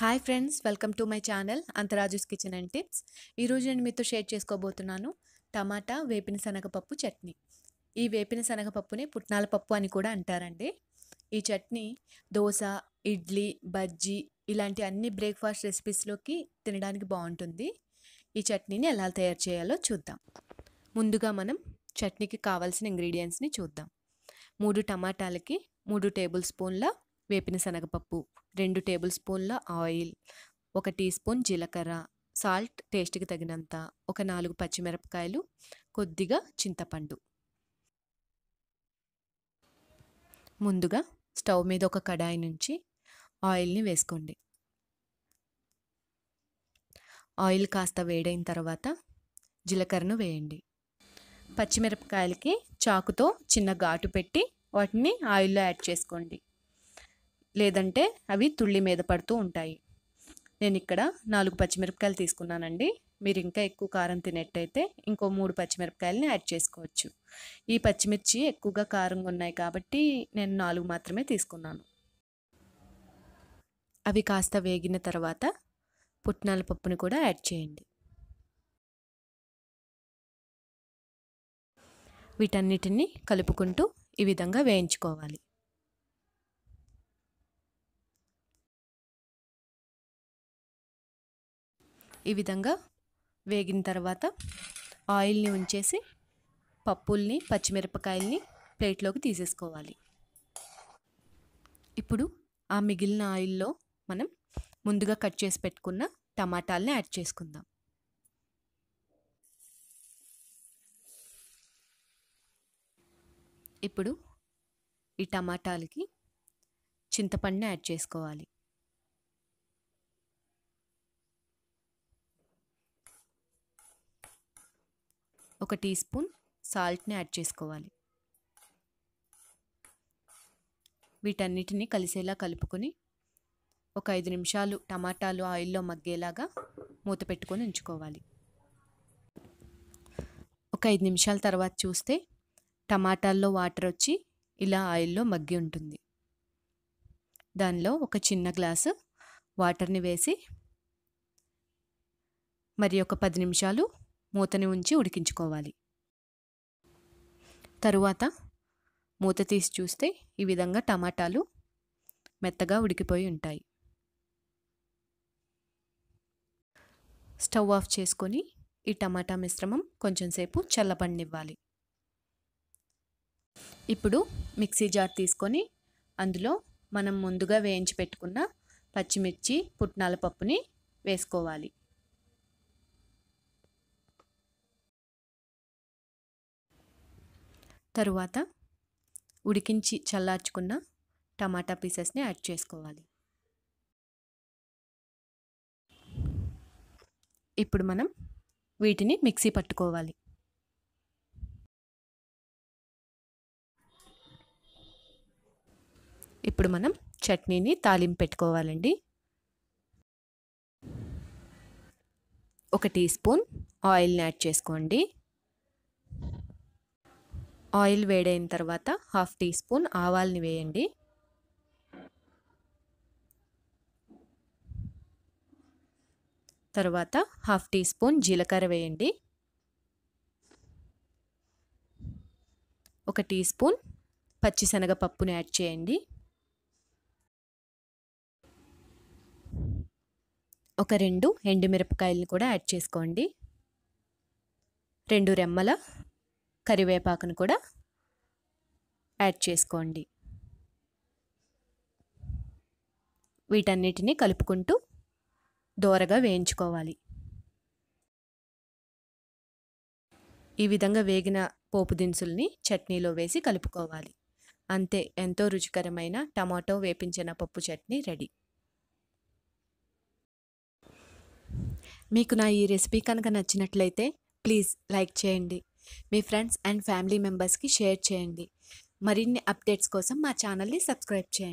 Hi friends, welcome to my channel అంతరాజుస్ kitchen and tips. ఈరోజు నేను మీతో షేర్ చేసుకోబోతున్నాను టమాటా వేపిన శనగపప్పు చట్నీ. ఈ వేపిన శనగపప్పుని పుట్నాల పప్పు అని కూడా అంటారండి. ఈ చట్నీ దోశ, ఇడ్లీ, బజ్జీ ఇలాంటి అన్ని బ్రేక్ఫాస్ట్ రెసిపీస్లోకి తినడానికి బాగుంటుంది. ఈ చట్నీని ఎలా తయారు చేయాలో చూద్దాం. ముందుగా మనం చట్నీకి కావాల్సిన ఇంగ్రీడియంట్స్ని చూద్దాం. 3 టమాటాలకి 3 టేబుల్ స్పూన్ల వేపిన శనగపప్పు, 2 టేబుల్ స్పూన్ల ఆయిల్, 1 టీ స్పూన్ జీలకర్ర, సాల్ట్ టేస్ట్కి తగినంత, ఒక 4 పచ్చిమిరపకాయలు, కొద్దిగా చింతపండు. ముందుగా స్టవ్ మీద ఒక కడాయి నుంచి ఆయిల్ని వేసుకోండి. ఆయిల్ కాస్త వేడైన తర్వాత జీలకర్రను వేయండి. పచ్చిమిరపకాయలకి చాకుతో చిన్న ఘాటు పెట్టి వాటిని ఆయిల్లో యాడ్ చేసుకోండి, లేదంటే అవి తుళ్ళి మీద పడుతూ ఉంటాయి. నేను ఇక్కడ 4 పచ్చిమిరపకాయలు తీసుకున్నానండి. మీరు ఇంకా ఎక్కువ కారం తినేట్టయితే ఇంకో 3 పచ్చిమిరపకాయలని యాడ్ చేసుకోవచ్చు. ఈ పచ్చిమిర్చి ఎక్కువగా కారంగా ఉన్నాయి కాబట్టి నేను 4 మాత్రమే తీసుకున్నాను. అవి కాస్త వేగిన తర్వాత పుట్నాల పప్పుని కూడా యాడ్ చేయండి. వీటన్నిటిని కలుపుకుంటూ ఈ విధంగా వేయించుకోవాలి. ఈ విధంగా వేగిన తర్వాత ఆయిల్ని ఉంచేసి పప్పుల్ని, పచ్చిమిరపకాయల్ని ప్లేట్లోకి తీసేసుకోవాలి. ఇప్పుడు ఆ మిగిలిన ఆయిల్లో మనం ముందుగా కట్ చేసి పెట్టుకున్న టమాటాలని యాడ్ చేసుకుందాం. ఇప్పుడు ఈ టమాటాలకి చింతపండుని యాడ్ చేసుకోవాలి. ఒక టీ స్పూన్ సాల్ట్ని యాడ్ చేసుకోవాలి. వీటన్నిటిని కలిసేలా కలుపుకొని ఒక 5 నిమిషాలు టమాటాలు ఆయిల్లో మగ్గేలాగా మూత పెట్టుకొని ఉంచుకోవాలి. ఒక 5 నిమిషాల తర్వాత చూస్తే టమాటాల్లో వాటర్ వచ్చి ఇలా ఆయిల్లో మగ్గి ఉంటుంది. దానిలో ఒక చిన్న గ్లాసు వాటర్ని వేసి మరి ఒక 10 నిమిషాలు మూతని ఉంచి ఉడికించుకోవాలి. తరువాత మూత తీసి చూస్తే ఈ విధంగా టమాటాలు మెత్తగా ఉడికిపోయి ఉంటాయి. స్టవ్ ఆఫ్ చేసుకొని ఈ టమాటా మిశ్రమం కొంచెం సేపు చల్లబడనివ్వాలి. ఇప్పుడు మిక్సీ జార్ తీసుకొని అందులో మనం ముందుగా వేయించి పెట్టుకున్న పచ్చిమిర్చి, పుట్నాల పప్పుని వేసుకోవాలి. తరువాత ఉడికించి చల్లార్చుకున్న టమాటా పీసెస్ని యాడ్ చేసుకోవాలి. ఇప్పుడు మనం వీటిని మిక్సీ పట్టుకోవాలి. ఇప్పుడు మనం చట్నీని తాలింపు పెట్టుకోవాలండి. 1 టీ స్పూన్ ఆయిల్ని యాడ్ చేసుకోండి. ఆయిల్ వేడైన తర్వాత 1/2 టీ స్పూన్ ఆవాల్ని వేయండి. తర్వాత 1/2 టీ స్పూన్ జీలకర్ర వేయండి. 1 టీ స్పూన్ పచ్చిశనగపప్పుని యాడ్ చేయండి. ఒక 2 ఎండుమిరపకాయలను కూడా యాడ్ చేసుకోండి. 2 రెమ్మల కరివేపాకును కూడా యాడ్ చేసుకోండి. వీటన్నిటిని కలుపుకుంటూ దోరగా వేయించుకోవాలి. ఈ విధంగా వేగిన పోపు దినుసుల్ని చట్నీలో వేసి కలుపుకోవాలి. అంతే, ఎంతో రుచికరమైన టమాటో వేపించిన పప్పు చట్నీ రెడీ. మీకు నా ఈ రెసిపీ కనుక నచ్చినట్లయితే ప్లీజ్ లైక్ చేయండి. మీ ఫ్రెండ్స్ అండ్ ఫ్యామిలీ మెంబర్స్కి షేర్ చేయండి. మరిన్ని అప్డేట్స్ కోసం మా ఛానల్ని సబ్స్క్రైబ్ చేయండి.